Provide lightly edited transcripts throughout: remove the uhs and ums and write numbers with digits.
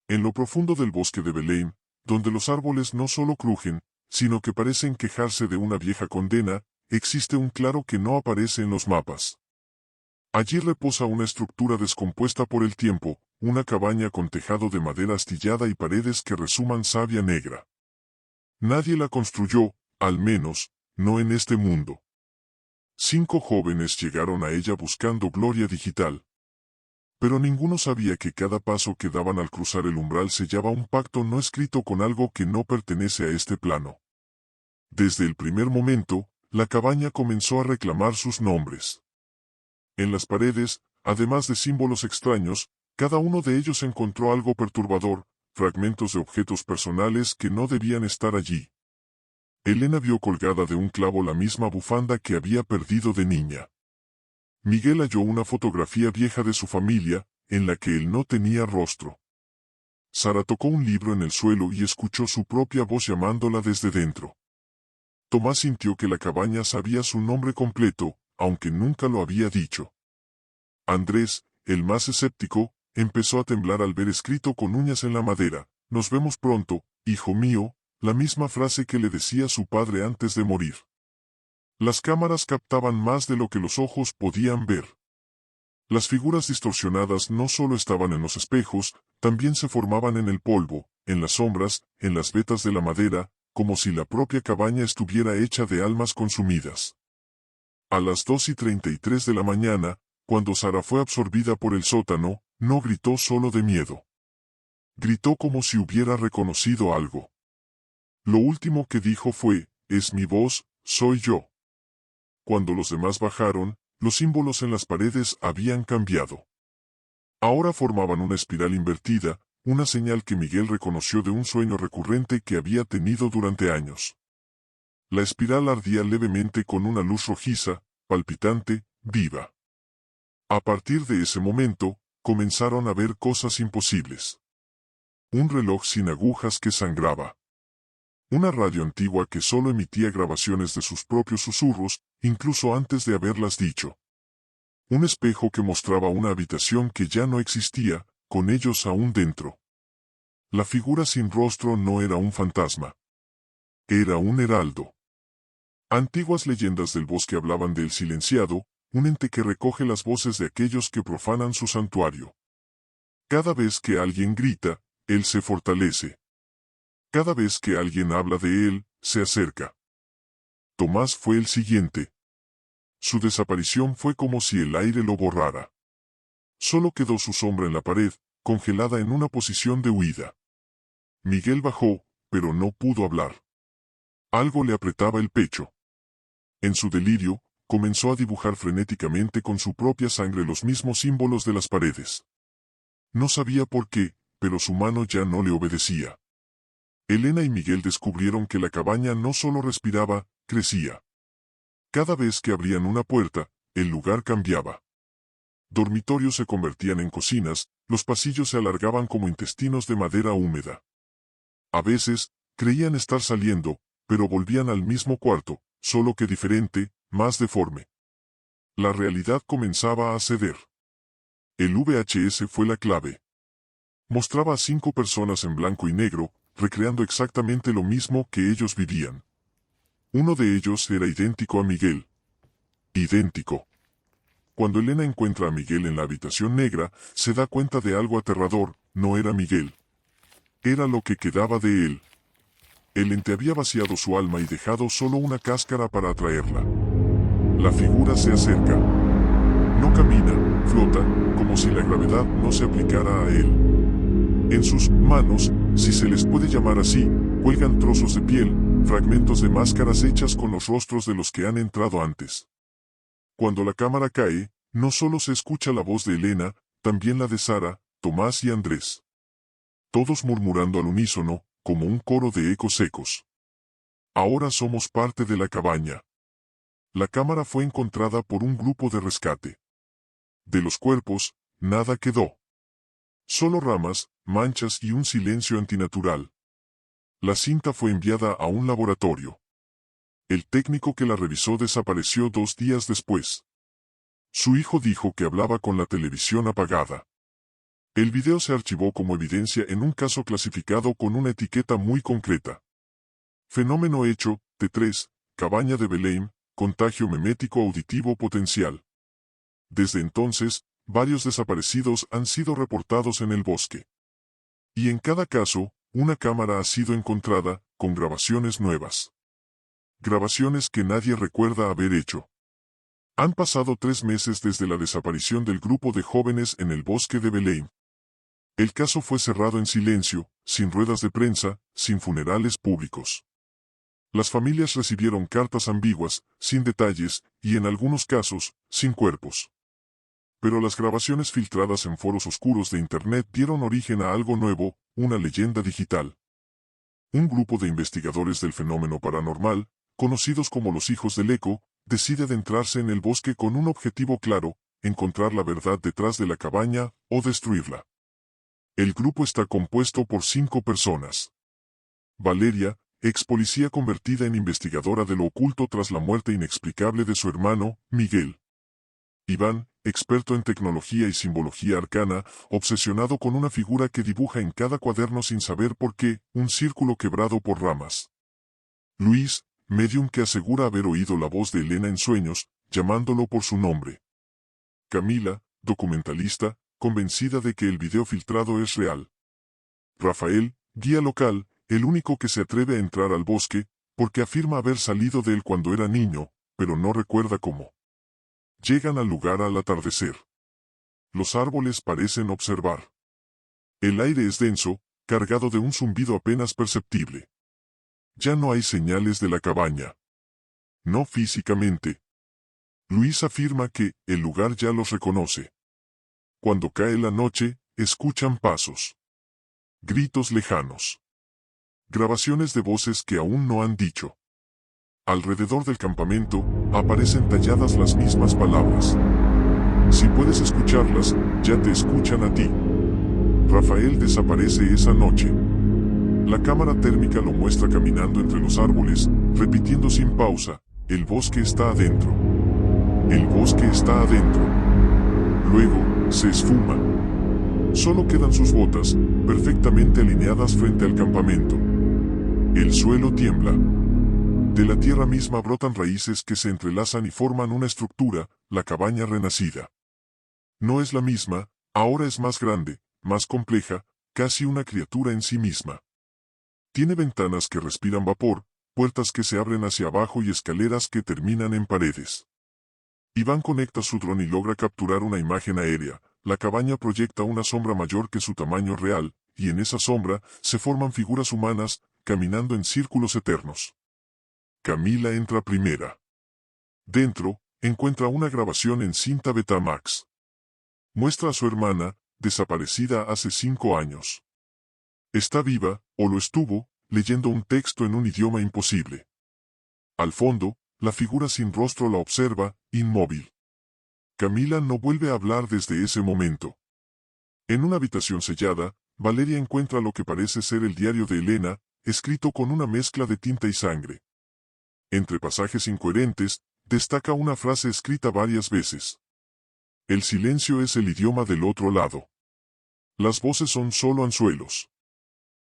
En lo profundo del bosque de Belém, donde los árboles no solo crujen, sino que parecen quejarse de una vieja condena, existe un claro que no aparece en los mapas. Allí reposa una estructura descompuesta por el tiempo, una cabaña con tejado de madera astillada y paredes que resuman savia negra. Nadie la construyó, al menos, no en este mundo. 5 jóvenes llegaron a ella buscando gloria digital. Pero ninguno sabía que cada paso que daban al cruzar el umbral sellaba un pacto no escrito con algo que no pertenece a este plano. Desde el primer momento, la cabaña comenzó a reclamar sus nombres. En las paredes, además de símbolos extraños, cada uno de ellos encontró algo perturbador, fragmentos de objetos personales que no debían estar allí. Elena vio colgada de un clavo la misma bufanda que había perdido de niña. Miguel halló una fotografía vieja de su familia, en la que él no tenía rostro. Sara tocó un libro en el suelo y escuchó su propia voz llamándola desde dentro. Tomás sintió que la cabaña sabía su nombre completo, aunque nunca lo había dicho. Andrés, el más escéptico, empezó a temblar al ver escrito con uñas en la madera: «Nos vemos pronto, hijo mío», la misma frase que le decía su padre antes de morir. Las cámaras captaban más de lo que los ojos podían ver. Las figuras distorsionadas no solo estaban en los espejos, también se formaban en el polvo, en las sombras, en las vetas de la madera, como si la propia cabaña estuviera hecha de almas consumidas. A las 2:33 de la mañana, cuando Sara fue absorbida por el sótano, no gritó solo de miedo. Gritó como si hubiera reconocido algo. Lo último que dijo fue: «Es mi voz, soy yo». Cuando los demás bajaron, los símbolos en las paredes habían cambiado. Ahora formaban una espiral invertida, una señal que Miguel reconoció de un sueño recurrente que había tenido durante años. La espiral ardía levemente con una luz rojiza, palpitante, viva. A partir de ese momento, comenzaron a ver cosas imposibles. Un reloj sin agujas que sangraba. Una radio antigua que solo emitía grabaciones de sus propios susurros, incluso antes de haberlas dicho. Un espejo que mostraba una habitación que ya no existía, con ellos aún dentro. La figura sin rostro no era un fantasma. Era un heraldo. Antiguas leyendas del bosque hablaban del silenciado, un ente que recoge las voces de aquellos que profanan su santuario. Cada vez que alguien grita, él se fortalece. Cada vez que alguien habla de él, se acerca. Tomás fue el siguiente. Su desaparición fue como si el aire lo borrara. Solo quedó su sombra en la pared, congelada en una posición de huida. Miguel bajó, pero no pudo hablar. Algo le apretaba el pecho. En su delirio, comenzó a dibujar frenéticamente con su propia sangre los mismos símbolos de las paredes. No sabía por qué, pero su mano ya no le obedecía. Elena y Miguel descubrieron que la cabaña no solo respiraba, crecía. Cada vez que abrían una puerta, el lugar cambiaba. Dormitorios se convertían en cocinas, los pasillos se alargaban como intestinos de madera húmeda. A veces, creían estar saliendo, pero volvían al mismo cuarto, solo que diferente, más deforme. La realidad comenzaba a ceder. El VHS fue la clave. Mostraba a 5 personas en blanco y negro, recreando exactamente lo mismo que ellos vivían. Uno de ellos era idéntico a Miguel. Idéntico. Cuando Elena encuentra a Miguel en la habitación negra, se da cuenta de algo aterrador: no era Miguel. Era lo que quedaba de él. El ente había vaciado su alma y dejado solo una cáscara para atraerla. La figura se acerca. No camina, flota, como si la gravedad no se aplicara a él. En sus manos, si se les puede llamar así, cuelgan trozos de piel, fragmentos de máscaras hechas con los rostros de los que han entrado antes. Cuando la cámara cae, no solo se escucha la voz de Elena, también la de Sara, Tomás y Andrés. Todos murmurando al unísono, como un coro de ecos secos. Ahora somos parte de la cabaña. La cámara fue encontrada por un grupo de rescate. De los cuerpos, nada quedó. Solo ramas, manchas y un silencio antinatural. La cinta fue enviada a un laboratorio. El técnico que la revisó desapareció 2 días después. Su hijo dijo que hablaba con la televisión apagada. El video se archivó como evidencia en un caso clasificado con una etiqueta muy concreta. Fenómeno hecho, T3, Cabaña de Belém, contagio memético auditivo potencial. Desde entonces, varios desaparecidos han sido reportados en el bosque. Y en cada caso, una cámara ha sido encontrada, con grabaciones nuevas. Grabaciones que nadie recuerda haber hecho. Han pasado 3 meses desde la desaparición del grupo de jóvenes en el bosque de Belém. El caso fue cerrado en silencio, sin ruedas de prensa, sin funerales públicos. Las familias recibieron cartas ambiguas, sin detalles, y en algunos casos, sin cuerpos. Pero las grabaciones filtradas en foros oscuros de Internet dieron origen a algo nuevo, una leyenda digital. Un grupo de investigadores del fenómeno paranormal, conocidos como los Hijos del Eco, decide adentrarse en el bosque con un objetivo claro, encontrar la verdad detrás de la cabaña, o destruirla. El grupo está compuesto por 5 personas. Valeria, ex policía convertida en investigadora de lo oculto tras la muerte inexplicable de su hermano, Miguel. Iván, experto en tecnología y simbología arcana, obsesionado con una figura que dibuja en cada cuaderno sin saber por qué, un círculo quebrado por ramas. Luis, medium que asegura haber oído la voz de Elena en sueños, llamándolo por su nombre. Camila, documentalista, convencida de que el video filtrado es real. Rafael, guía local, el único que se atreve a entrar al bosque, porque afirma haber salido de él cuando era niño, pero no recuerda cómo. Llegan al lugar al atardecer. Los árboles parecen observar. El aire es denso, cargado de un zumbido apenas perceptible. Ya no hay señales de la cabaña. No físicamente. Luis afirma que el lugar ya los reconoce. Cuando cae la noche, escuchan pasos. Gritos lejanos. Grabaciones de voces que aún no han dicho. Alrededor del campamento, aparecen talladas las mismas palabras. Si puedes escucharlas, ya te escuchan a ti. Rafael desaparece esa noche. La cámara térmica lo muestra caminando entre los árboles, repitiendo sin pausa, el bosque está adentro. El bosque está adentro. Luego, se esfuma. Solo quedan sus botas, perfectamente alineadas frente al campamento. El suelo tiembla. De la tierra misma brotan raíces que se entrelazan y forman una estructura, la cabaña renacida. No es la misma, ahora es más grande, más compleja, casi una criatura en sí misma. Tiene ventanas que respiran vapor, puertas que se abren hacia abajo y escaleras que terminan en paredes. Iván conecta su dron y logra capturar una imagen aérea. La cabaña proyecta una sombra mayor que su tamaño real, y en esa sombra se forman figuras humanas, caminando en círculos eternos. Camila entra primera. Dentro, encuentra una grabación en cinta Betamax. Muestra a su hermana, desaparecida hace 5 años. Está viva, o lo estuvo, leyendo un texto en un idioma imposible. Al fondo, la figura sin rostro la observa, inmóvil. Camila no vuelve a hablar desde ese momento. En una habitación sellada, Valeria encuentra lo que parece ser el diario de Elena, escrito con una mezcla de tinta y sangre. Entre pasajes incoherentes, destaca una frase escrita varias veces. El silencio es el idioma del otro lado. Las voces son solo anzuelos.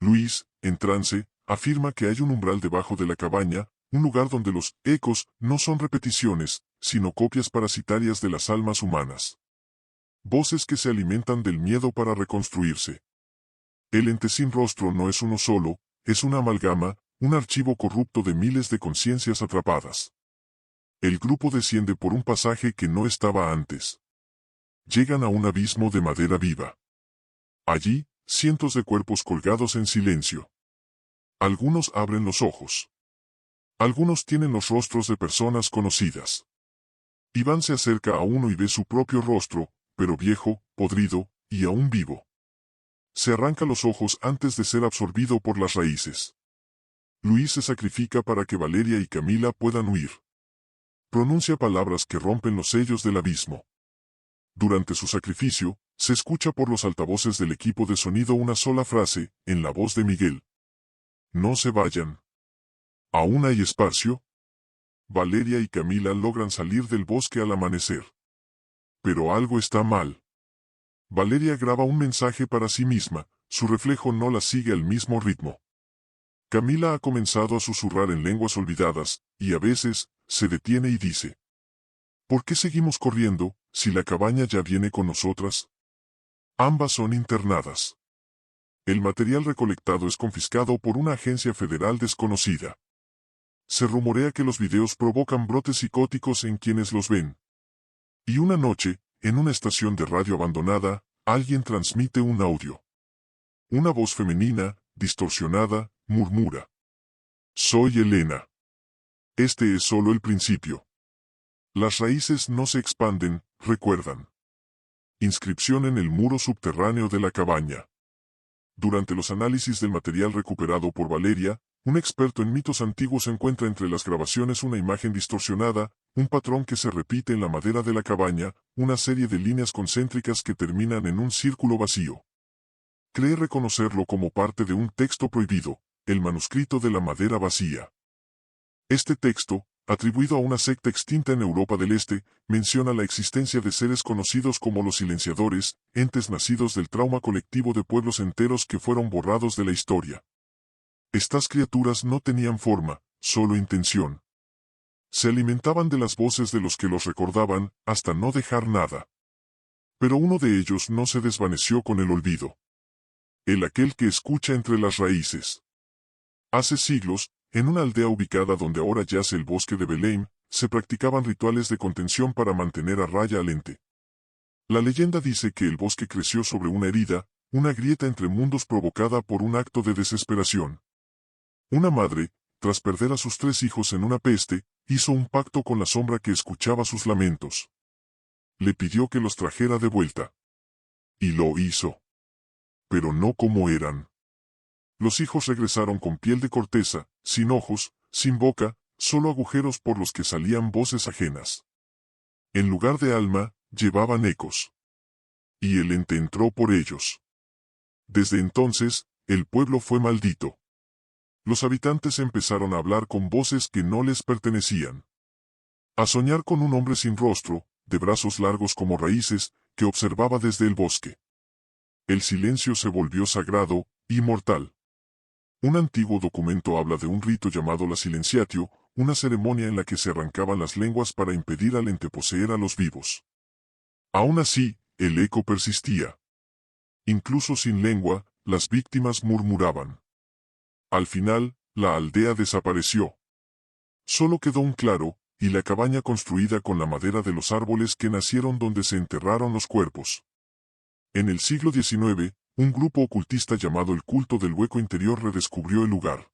Luis, en trance, afirma que hay un umbral debajo de la cabaña, un lugar donde los ecos no son repeticiones, sino copias parasitarias de las almas humanas. Voces que se alimentan del miedo para reconstruirse. El ente sin rostro no es uno solo, es una amalgama, un archivo corrupto de miles de conciencias atrapadas. El grupo desciende por un pasaje que no estaba antes. Llegan a un abismo de madera viva. Allí, cientos de cuerpos colgados en silencio. Algunos abren los ojos. Algunos tienen los rostros de personas conocidas. Iván se acerca a uno y ve su propio rostro, pero viejo, podrido, y aún vivo. Se arranca los ojos antes de ser absorbido por las raíces. Luis se sacrifica para que Valeria y Camila puedan huir. Pronuncia palabras que rompen los sellos del abismo. Durante su sacrificio, se escucha por los altavoces del equipo de sonido una sola frase, en la voz de Miguel. No se vayan. ¿Aún hay espacio? Valeria y Camila logran salir del bosque al amanecer. Pero algo está mal. Valeria graba un mensaje para sí misma, su reflejo no la sigue al mismo ritmo. Camila ha comenzado a susurrar en lenguas olvidadas, y a veces, se detiene y dice: ¿por qué seguimos corriendo, si la cabaña ya viene con nosotras? Ambas son internadas. El material recolectado es confiscado por una agencia federal desconocida. Se rumorea que los videos provocan brotes psicóticos en quienes los ven. Y una noche, en una estación de radio abandonada, alguien transmite un audio. Una voz femenina, distorsionada, murmura: soy Elena. Este es solo el principio. Las raíces no se expanden, recuerdan. Inscripción en el muro subterráneo de la cabaña. Durante los análisis del material recuperado por Valeria, un experto en mitos antiguos encuentra entre las grabaciones una imagen distorsionada, un patrón que se repite en la madera de la cabaña, una serie de líneas concéntricas que terminan en un círculo vacío. Cree reconocerlo como parte de un texto prohibido, el manuscrito de la madera vacía. Este texto, atribuido a una secta extinta en Europa del Este, menciona la existencia de seres conocidos como los silenciadores, entes nacidos del trauma colectivo de pueblos enteros que fueron borrados de la historia. Estas criaturas no tenían forma, solo intención. Se alimentaban de las voces de los que los recordaban, hasta no dejar nada. Pero uno de ellos no se desvaneció con el olvido. Aquel que escucha entre las raíces. Hace siglos, en una aldea ubicada donde ahora yace el bosque de Belém, se practicaban rituales de contención para mantener a raya al ente. La leyenda dice que el bosque creció sobre una herida, una grieta entre mundos provocada por un acto de desesperación. Una madre, tras perder a sus 3 hijos en una peste, hizo un pacto con la sombra que escuchaba sus lamentos. Le pidió que los trajera de vuelta. Y lo hizo. Pero no como eran. Los hijos regresaron con piel de corteza, sin ojos, sin boca, solo agujeros por los que salían voces ajenas. En lugar de alma, llevaban ecos. Y el ente entró por ellos. Desde entonces, el pueblo fue maldito. Los habitantes empezaron a hablar con voces que no les pertenecían. A soñar con un hombre sin rostro, de brazos largos como raíces, que observaba desde el bosque. El silencio se volvió sagrado, y mortal. Un antiguo documento habla de un rito llamado la silenciatio, una ceremonia en la que se arrancaban las lenguas para impedir al ente poseer a los vivos. Aún así, el eco persistía. Incluso sin lengua, las víctimas murmuraban. Al final, la aldea desapareció. Solo quedó un claro, y la cabaña construida con la madera de los árboles que nacieron donde se enterraron los cuerpos. En el siglo XIX, un grupo ocultista llamado el culto del hueco interior redescubrió el lugar.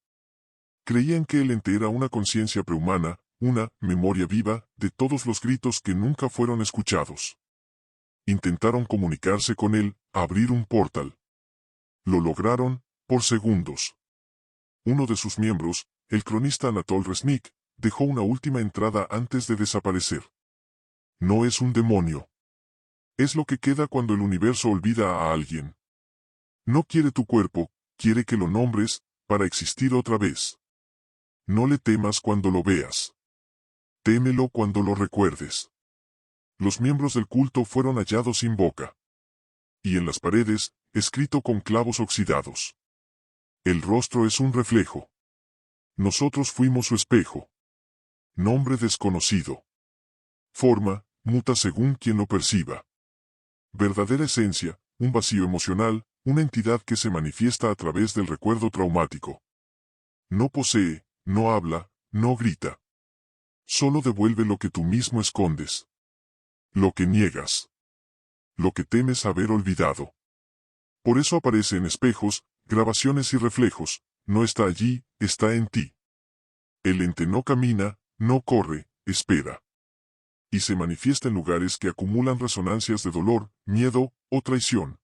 Creían que el ente era una conciencia prehumana, una memoria viva, de todos los gritos que nunca fueron escuchados. Intentaron comunicarse con él, abrir un portal. Lo lograron, por segundos. Uno de sus miembros, el cronista Anatol Resnik, dejó una última entrada antes de desaparecer. No es un demonio. Es lo que queda cuando el universo olvida a alguien. No quiere tu cuerpo, quiere que lo nombres, para existir otra vez. No le temas cuando lo veas. Témelo cuando lo recuerdes. Los miembros del culto fueron hallados sin boca. Y en las paredes, escrito con clavos oxidados. El rostro es un reflejo. Nosotros fuimos su espejo. Nombre desconocido. Forma, muta según quien lo perciba. Verdadera esencia, un vacío emocional, una entidad que se manifiesta a través del recuerdo traumático. No posee, no habla, no grita. Solo devuelve lo que tú mismo escondes. Lo que niegas. Lo que temes haber olvidado. Por eso aparece en espejos, grabaciones y reflejos, no está allí, está en ti. El ente no camina, no corre, espera. Y se manifiesta en lugares que acumulan resonancias de dolor, miedo o traición.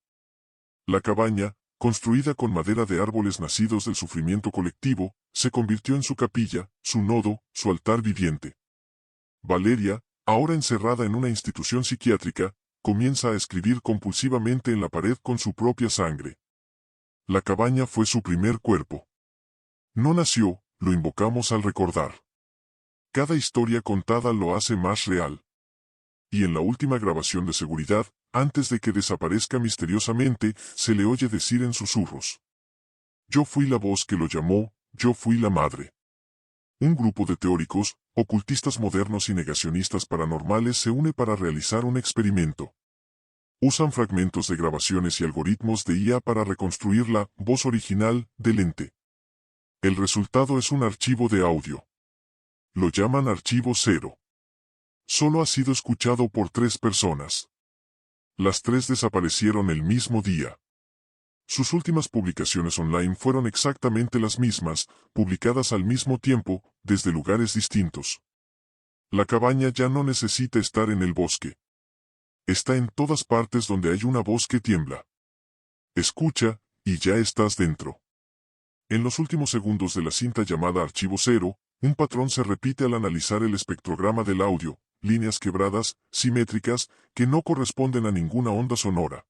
La cabaña, construida con madera de árboles nacidos del sufrimiento colectivo, se convirtió en su capilla, su nodo, su altar viviente. Valeria, ahora encerrada en una institución psiquiátrica, comienza a escribir compulsivamente en la pared con su propia sangre. La cabaña fue su primer cuerpo. No nació, lo invocamos al recordar. Cada historia contada lo hace más real. Y en la última grabación de seguridad, antes de que desaparezca misteriosamente, se le oye decir en susurros: yo fui la voz que lo llamó, yo fui la madre. Un grupo de teóricos, ocultistas modernos y negacionistas paranormales se une para realizar un experimento. Usan fragmentos de grabaciones y algoritmos de IA para reconstruir la voz original del ente. El resultado es un archivo de audio. Lo llaman Archivo Cero. Solo ha sido escuchado por 3 personas. Las 3 desaparecieron el mismo día. Sus últimas publicaciones online fueron exactamente las mismas, publicadas al mismo tiempo, desde lugares distintos. La cabaña ya no necesita estar en el bosque. Está en todas partes donde hay una voz que tiembla. Escucha, y ya estás dentro. En los últimos segundos de la cinta llamada Archivo Cero, un patrón se repite al analizar el espectrograma del audio, líneas quebradas, simétricas, que no corresponden a ninguna onda sonora.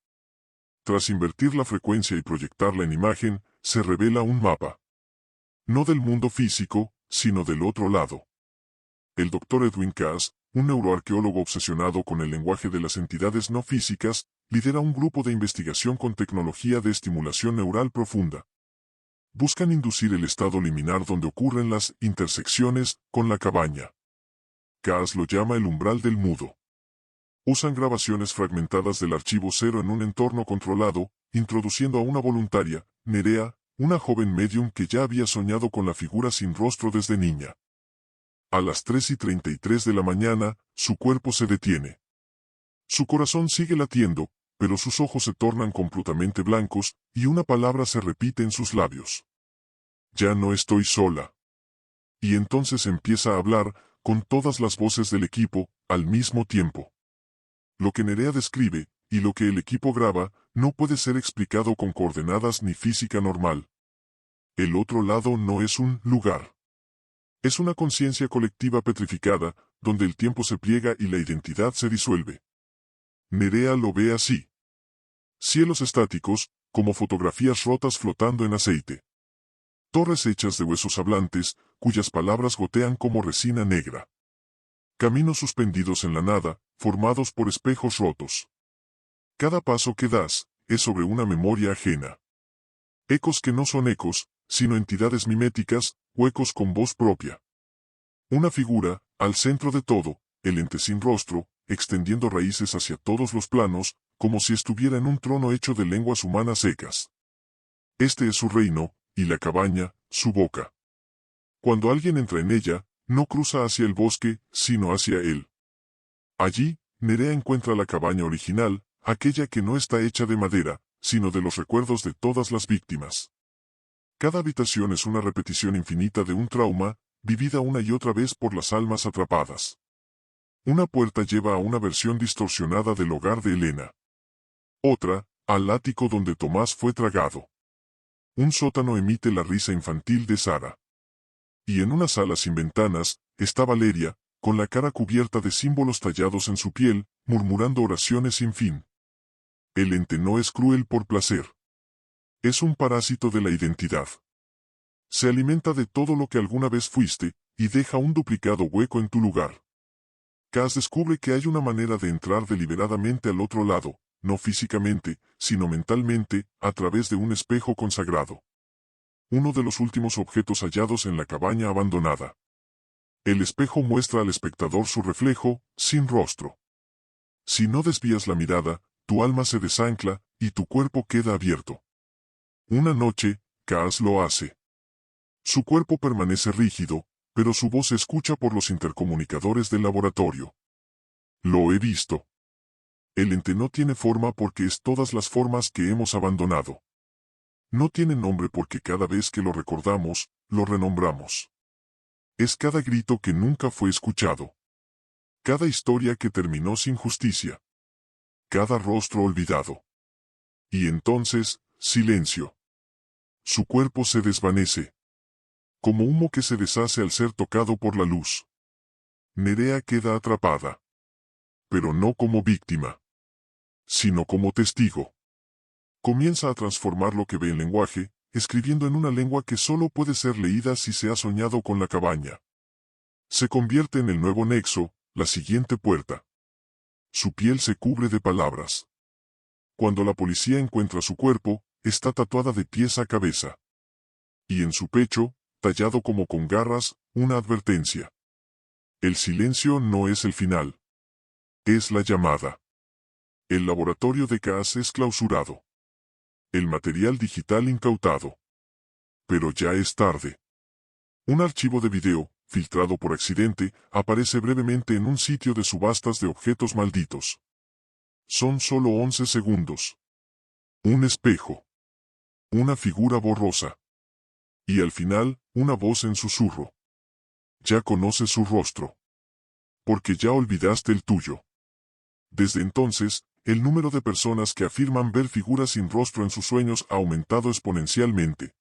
Tras invertir la frecuencia y proyectarla en imagen, se revela un mapa. No del mundo físico, sino del otro lado. El Dr. Edwin Cass, un neuroarqueólogo obsesionado con el lenguaje de las entidades no físicas, lidera un grupo de investigación con tecnología de estimulación neural profunda. Buscan inducir el estado liminar donde ocurren las intersecciones con la cabaña. Cass lo llama el umbral del mudo. Usan grabaciones fragmentadas del Archivo Cero en un entorno controlado, introduciendo a una voluntaria, Nerea, una joven medium que ya había soñado con la figura sin rostro desde niña. A las 3:33 de la mañana, su cuerpo se detiene. Su corazón sigue latiendo, pero sus ojos se tornan completamente blancos, y una palabra se repite en sus labios. Ya no estoy sola. Y entonces empieza a hablar, con todas las voces del equipo, al mismo tiempo. Lo que Nerea describe, y lo que el equipo graba, no puede ser explicado con coordenadas ni física normal. El otro lado no es un lugar. Es una conciencia colectiva petrificada, donde el tiempo se pliega y la identidad se disuelve. Nerea lo ve así. Cielos estáticos, como fotografías rotas flotando en aceite. Torres hechas de huesos hablantes, cuyas palabras gotean como resina negra. Caminos suspendidos en la nada, formados por espejos rotos. Cada paso que das, es sobre una memoria ajena. Ecos que no son ecos, sino entidades miméticas, huecos con voz propia. Una figura, al centro de todo, el ente sin rostro, extendiendo raíces hacia todos los planos, como si estuviera en un trono hecho de lenguas humanas secas. Este es su reino, y la cabaña, su boca. Cuando alguien entra en ella, no cruza hacia el bosque, sino hacia él. Allí, Nerea encuentra la cabaña original, aquella que no está hecha de madera, sino de los recuerdos de todas las víctimas. Cada habitación es una repetición infinita de un trauma, vivida una y otra vez por las almas atrapadas. Una puerta lleva a una versión distorsionada del hogar de Elena. Otra, al ático donde Tomás fue tragado. Un sótano emite la risa infantil de Sara. Y en una sala sin ventanas, está Valeria, con la cara cubierta de símbolos tallados en su piel, murmurando oraciones sin fin. El ente no es cruel por placer. Es un parásito de la identidad. Se alimenta de todo lo que alguna vez fuiste, y deja un duplicado hueco en tu lugar. Cass descubre que hay una manera de entrar deliberadamente al otro lado, no físicamente, sino mentalmente, a través de un espejo consagrado. Uno de los últimos objetos hallados en la cabaña abandonada. El espejo muestra al espectador su reflejo, sin rostro. Si no desvías la mirada, tu alma se desancla, y tu cuerpo queda abierto. Una noche, Cass lo hace. Su cuerpo permanece rígido, pero su voz se escucha por los intercomunicadores del laboratorio. Lo he visto. El ente no tiene forma porque es todas las formas que hemos abandonado. No tiene nombre porque cada vez que lo recordamos, lo renombramos. Es cada grito que nunca fue escuchado. Cada historia que terminó sin justicia. Cada rostro olvidado. Y entonces, silencio. Su cuerpo se desvanece. Como humo que se deshace al ser tocado por la luz. Nerea queda atrapada. Pero no como víctima, sino como testigo. Comienza a transformar lo que ve en lenguaje, escribiendo en una lengua que solo puede ser leída si se ha soñado con la cabaña. Se convierte en el nuevo nexo, la siguiente puerta. Su piel se cubre de palabras. cuando la policía encuentra su cuerpo, está tatuada de pies a cabeza. Y en su pecho, tallado como con garras, una advertencia. El silencio no es el final. Es la llamada. El laboratorio de Cass es clausurado. El material digital incautado. Pero ya es tarde. Un archivo de video, filtrado por accidente, aparece brevemente en un sitio de subastas de objetos malditos. Son solo 11 segundos. Un espejo. Una figura borrosa. Y al final, una voz en susurro. Ya conoces su rostro. Porque ya olvidaste el tuyo. Desde entonces, el número de personas que afirman ver figuras sin rostro en sus sueños ha aumentado exponencialmente.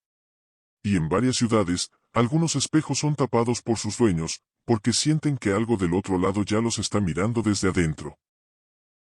Y en varias ciudades, algunos espejos son tapados por sus dueños, porque sienten que algo del otro lado ya los está mirando desde adentro.